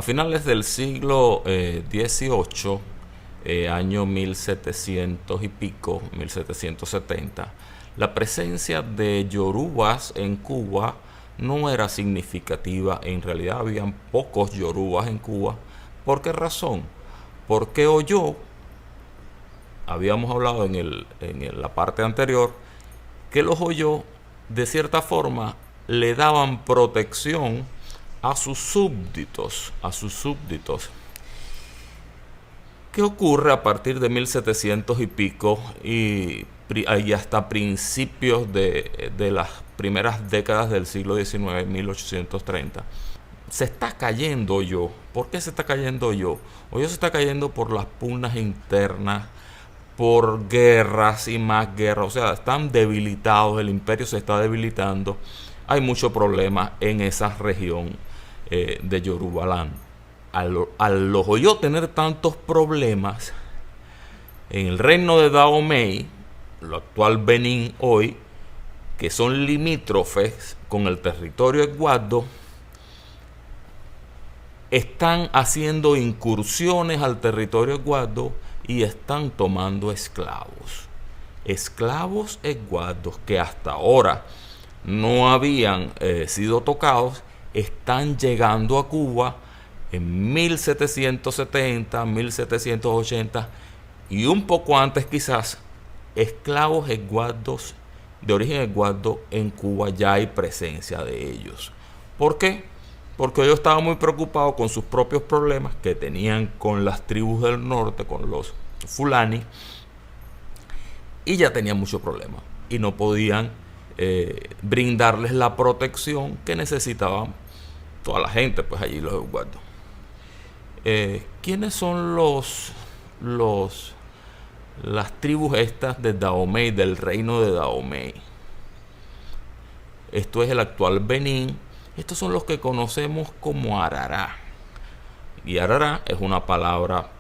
A finales del siglo XVIII, año 1700 y pico, 1770, la presencia de yorubas en Cuba no era significativa. En realidad habían pocos yorubas en Cuba. ¿Por qué razón? Porque Oyo, habíamos hablado la parte anterior, que los Oyo de cierta forma le daban protección a sus súbditos, ¿Qué ocurre a partir de 1700 y pico y hasta principios de las primeras décadas del siglo XIX, 1830? Se está cayendo Oyo. ¿Por qué se está cayendo Oyo? Oyo se está cayendo por las pugnas internas, por guerras y más guerras. O sea, están debilitados, el imperio se está debilitando. Hay mucho problema en esa región de Yorubaland. Al los Oyo tener tantos problemas, en el reino de Dahomey, lo actual Benín hoy, que son limítrofes con el territorio Eguado, están haciendo incursiones al territorio Eguado y están tomando esclavos. Esclavos eguados que hasta ahora no habían sido tocados, están llegando a Cuba en 1770, 1780 y un poco antes quizás. Esclavos eguados de origen eguado en Cuba, ya hay presencia de ellos. ¿Por qué? Porque ellos estaban muy preocupados con sus propios problemas que tenían con las tribus del norte, con los fulani, y ya tenían muchos problemas y no podían brindarles la protección que necesitaban toda la gente, pues allí los eguados. ¿Quiénes son las tribus estas de Dahomey, del reino de Dahomey? Esto es el actual Benín. Estos son los que conocemos como Arará. Y Arará es una palabra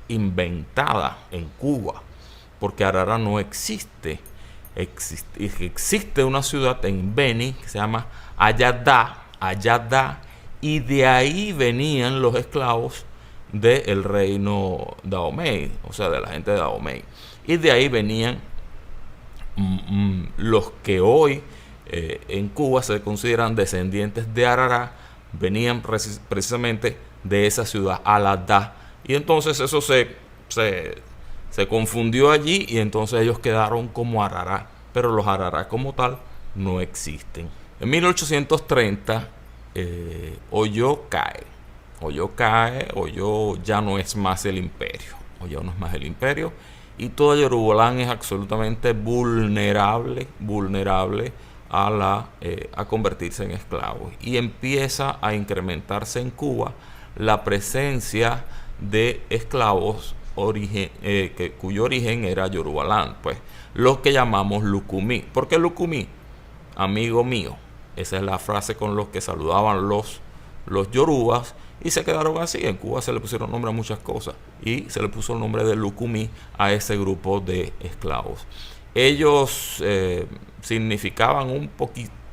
inventada en Cuba, porque Arará no existe. Existe una ciudad en Beni que se llama Ayadá, y de ahí venían los esclavos del reino Dahomey, o sea, de la gente de Dahomey. Y de ahí venían los que hoy en Cuba se consideran descendientes de Arará, venían precisamente de esa ciudad, Aladá. Y entonces eso se confundió allí y entonces ellos quedaron como Arará, pero los Arará como tal no existen. En 1830 Oyo cae. Oyo ya no es más el imperio. Oyo no es más el imperio. Y toda Yorubaland es absolutamente vulnerable a convertirse en esclavos. Y empieza a incrementarse en Cuba la presencia de esclavos cuyo origen era Yorubaland, pues los que llamamos Lucumí. ¿Por qué Lucumí? Amigo mío. Esa es la frase con los que saludaban los yorubas, y se quedaron así. En Cuba se le pusieron nombre a muchas cosas y se le puso el nombre de Lucumí a ese grupo de esclavos. Ellos significaban un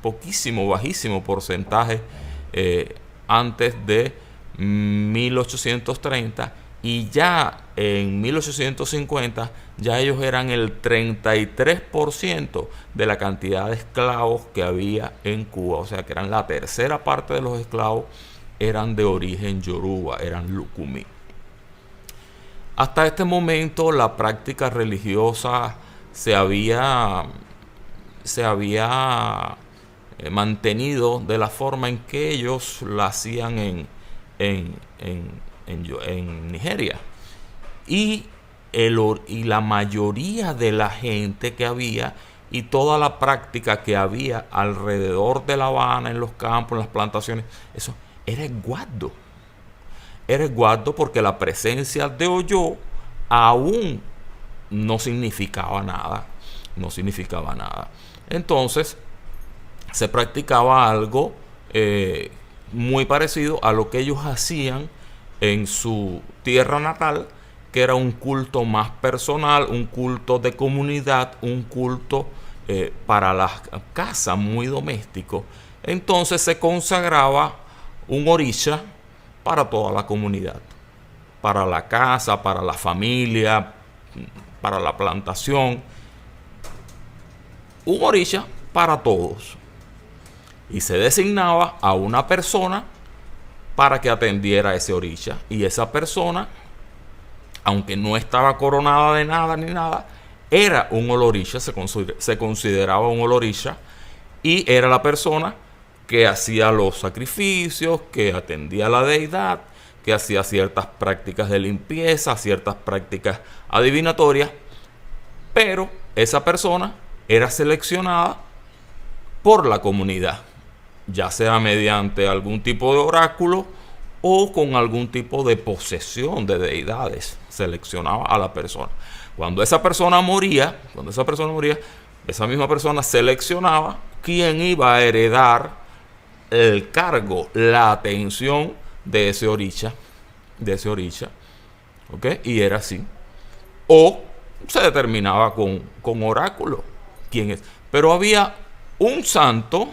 poquísimo, bajísimo porcentaje antes de 1830, y ya en 1850 ya ellos eran el 33% de la cantidad de esclavos que había en Cuba. O sea que eran la tercera parte de los esclavos eran de origen yoruba, eran Lucumí. Hasta este momento la práctica religiosa se había mantenido de la forma en que ellos la hacían en Nigeria. Y la mayoría de la gente que había y toda la práctica que había alrededor de La Habana, en los campos, en las plantaciones, eso era Eguado. Era Eguado porque la presencia de Oyo aún no significaba nada. Entonces se practicaba algo muy parecido a lo que ellos hacían en su tierra natal, que era un culto más personal, un culto de comunidad, un culto para las casas, muy doméstico. Entonces se consagraba un orisha, para toda la comunidad, para la casa, para la familia, para la plantación. Un orisha para todos. Y se designaba a una persona para que atendiera a ese orisha. Y esa persona, aunque no estaba coronada de nada ni nada, era un olorisha, se consideraba un olorisha, y era la persona que hacía los sacrificios, que atendía a la deidad, que hacía ciertas prácticas de limpieza, ciertas prácticas adivinatorias, pero esa persona era seleccionada por la comunidad, ya sea mediante algún tipo de oráculo o con algún tipo de posesión de deidades. Seleccionaba a la persona. Cuando esa persona moría, esa misma persona seleccionaba quién iba a heredar el cargo, la atención de ese orisha, ¿ok? Y era así. O se determinaba con oráculo quién es. Pero había un santo,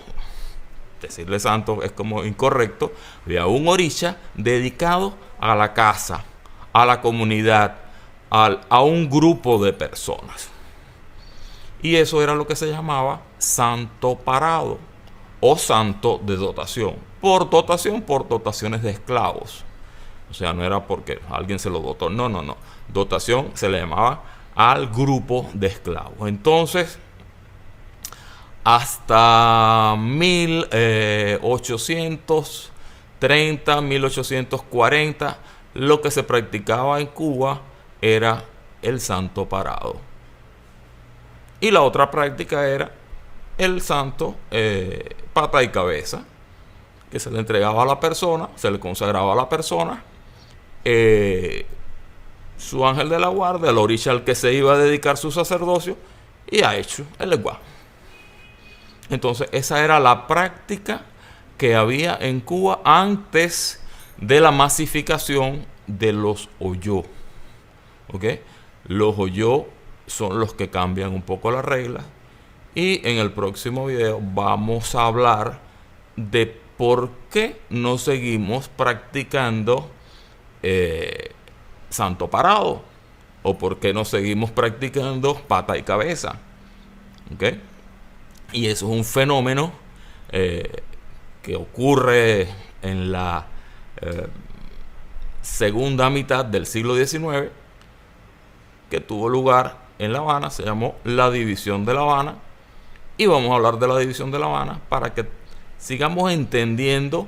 decirle santo es como incorrecto, había un orisha dedicado a la casa, a la comunidad, a un grupo de personas. Y eso era lo que se llamaba santo parado o santo de dotación. Por dotaciones de esclavos. O sea, no era porque alguien se lo dotó. No. Dotación se le llamaba al grupo de esclavos. Entonces, hasta 1830, 1840, lo que se practicaba en Cuba era el santo parado. Y la otra práctica era el santo pata y cabeza, que se le entregaba a la persona, se le consagraba a la persona, su ángel de la guardia, el orisha al que se iba a dedicar su sacerdocio, y ha hecho el lenguaje. Entonces esa era la práctica que había en Cuba antes de la masificación de los oyó. ¿Ok? Los oyó son los que cambian un poco las reglas. Y en el próximo video vamos a hablar de por qué no seguimos practicando santo parado, o por qué no seguimos practicando pata y cabeza. ¿Ok? Y eso es un fenómeno que ocurre en la segunda mitad del siglo XIX, que tuvo lugar en La Habana. Se llamó la División de La Habana, y vamos a hablar de la División de La Habana para que sigamos entendiendo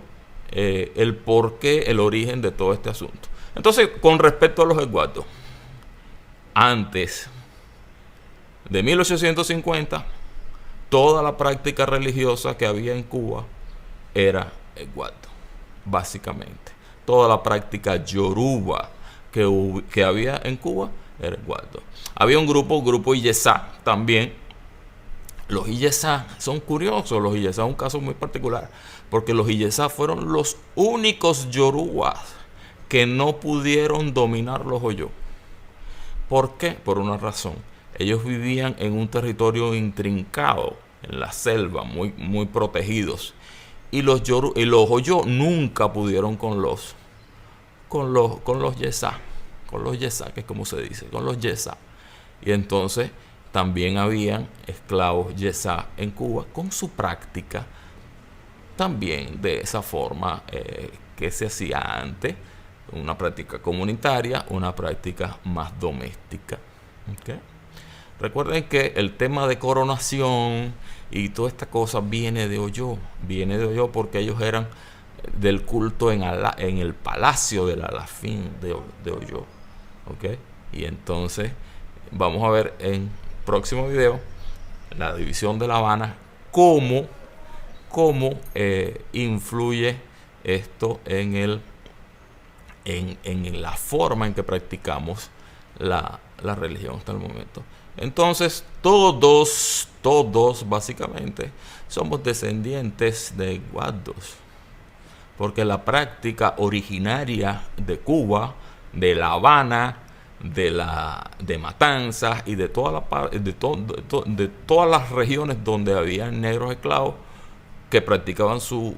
el porqué, el origen de todo este asunto. Entonces, con respecto a los esguardos, antes de 1850, toda la práctica religiosa que había en Cuba era esguardo, básicamente. Toda la práctica yoruba que había en Cuba era esguardo. Había un grupo Iyezá también. Los Iyezá son curiosos. Los Iyezá es un caso muy particular, porque los Iyezá fueron los únicos yorubas que no pudieron dominar los oyó. ¿Por qué? Por una razón. Ellos vivían en un territorio intrincado, en la selva, muy protegidos. Y los oyó nunca pudieron con los Yezá. Con los Yezá, que es como se dice, con los Yezá. Y entonces también habían esclavos Yezá en Cuba, con su práctica también de esa forma que se hacía antes. Una práctica comunitaria, una práctica más doméstica. ¿Okay? Recuerden que el tema de coronación y toda esta cosa viene de Oyó porque ellos eran del culto en el palacio del Alafín de Oyó. ¿Okay? Y entonces vamos a ver en próximo video la División de La Habana, cómo influye esto en la forma en que practicamos la religión hasta el momento. Entonces todos básicamente somos descendientes de esguardos, porque la práctica originaria de Cuba, de La Habana, de Matanzas y de todas las regiones donde había negros esclavos que practicaban su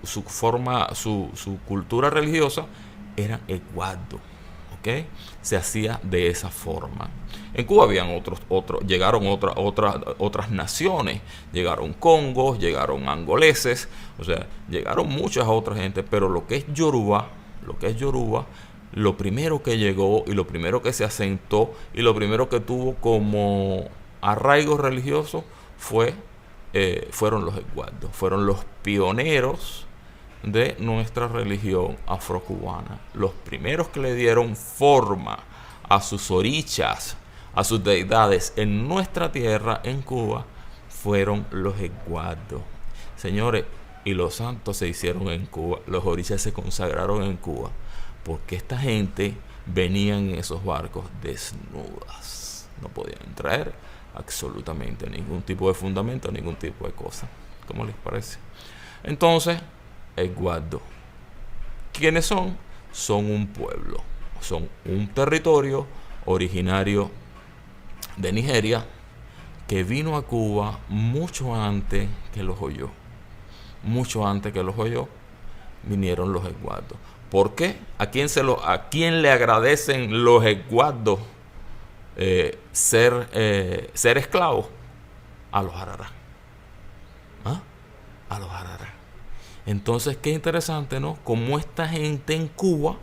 cultura religiosa, eran esguardos. ¿Okay? Se hacía de esa forma. En Cuba habían llegaron otras naciones, llegaron congos, llegaron angoleses, o sea, llegaron muchas otras gente, pero lo que es Yoruba, lo primero que llegó y lo primero que se asentó y lo primero que tuvo como arraigo religioso fueron los esguardos, fueron los pioneros de nuestra religión afrocubana. Los primeros que le dieron forma a sus orichas, a sus deidades en nuestra tierra, en Cuba, fueron los esguardos. Señores, y los santos se hicieron en Cuba, los orichas se consagraron en Cuba, porque esta gente venía en esos barcos desnudas. No podían traer absolutamente ningún tipo de fundamento, ningún tipo de cosa. ¿Cómo les parece? Entonces, esguardos. ¿Quiénes son? Son un pueblo, son un territorio originario de Nigeria que vino a Cuba mucho antes que los Oyo. Mucho antes que los Oyo vinieron los esguardos. ¿Por qué? ¿A quién le agradecen los esguardos ser esclavos? A los arará. ¿Ah? A los arará. Entonces, qué interesante, ¿no? Como esta gente en Cuba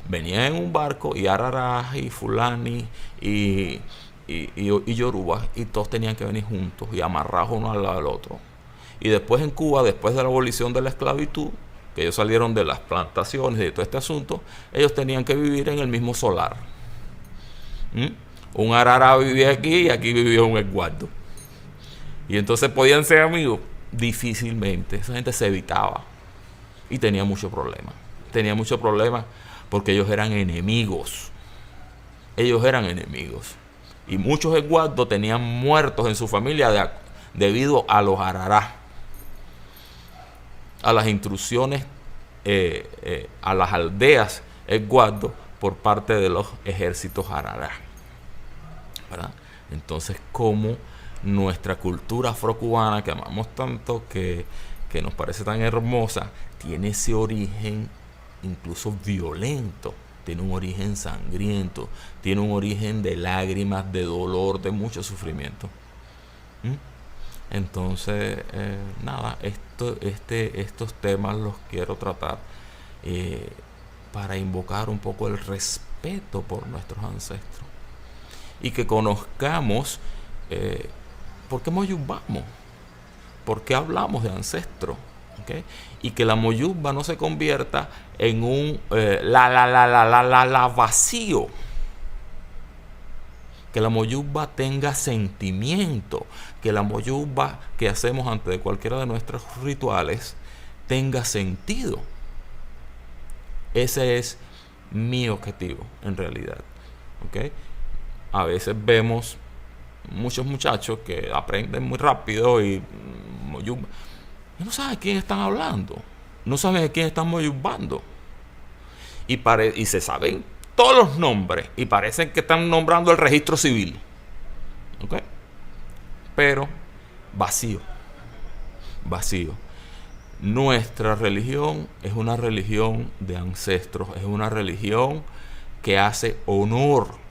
venía en un barco y arará y fulani y yoruba, y todos tenían que venir juntos y amarrados uno al lado del otro. Y después en Cuba, después de la abolición de la esclavitud, que ellos salieron de las plantaciones y de todo este asunto, ellos tenían que vivir en el mismo solar. Un arará vivía aquí y aquí vivía un esguardo. Y entonces podían ser amigos. Difícilmente. Esa gente se evitaba y tenía muchos problemas. Tenía muchos problemas porque ellos eran enemigos. Ellos eran enemigos. Y muchos esguardos tenían muertos en su familia debido a los arará, a las intrusiones a las aldeas esguardos por parte de los ejércitos arará, ¿verdad? Entonces, como nuestra cultura afrocubana que amamos tanto, que nos parece tan hermosa, tiene ese origen incluso violento, tiene un origen sangriento, tiene un origen de lágrimas, de dolor, de mucho sufrimiento. Entonces, nada, estos temas los quiero tratar para invocar un poco el respeto por nuestros ancestros y que conozcamos por qué moyumbamos, por qué hablamos de ancestros, ¿okay? Y que la moyumba no se convierta en un vacío. Que la moyumba tenga sentimiento, que la moyumba que hacemos antes de cualquiera de nuestros rituales tenga sentido. Ese es mi objetivo en realidad, ¿okay? A veces vemos muchos muchachos que aprenden muy rápido y no saben quién están hablando, no saben de quién están moyumbando y se saben todos los nombres y parecen que están nombrando el registro civil, ¿okay? Pero vacío. Nuestra religión es una religión de ancestros, es una religión que hace honor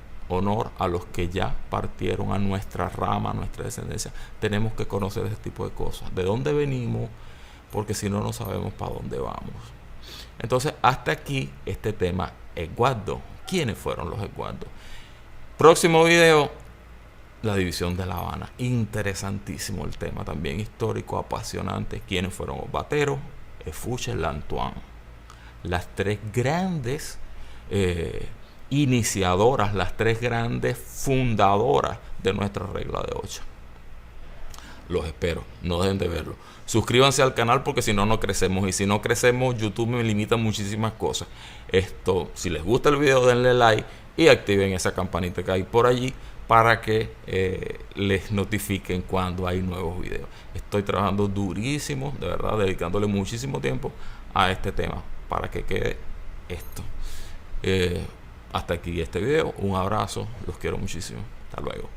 a los que ya partieron, a nuestra rama, a nuestra descendencia. Tenemos que conocer ese tipo de cosas, de dónde venimos, porque si no, no sabemos para dónde vamos. Entonces, hasta aquí este tema esguardo. ¿Quiénes fueron los esguardos? Próximo video, la división de La Habana. Interesantísimo el tema, también histórico, apasionante. ¿Quiénes fueron los bateros? Efuche, Lantuán. Las tres grandes iniciadoras, las tres grandes fundadoras de nuestra regla de 8. Los espero, no dejen de verlo. Suscríbanse al canal porque si no, no crecemos. Y si no crecemos, YouTube me limita muchísimas cosas. Si les gusta el video, denle like y activen esa campanita que hay por allí para que les notifiquen cuando hay nuevos videos. Estoy trabajando durísimo, de verdad, dedicándole muchísimo tiempo a este tema para que quede esto. Hasta aquí este video. Un abrazo. Los quiero muchísimo. Hasta luego.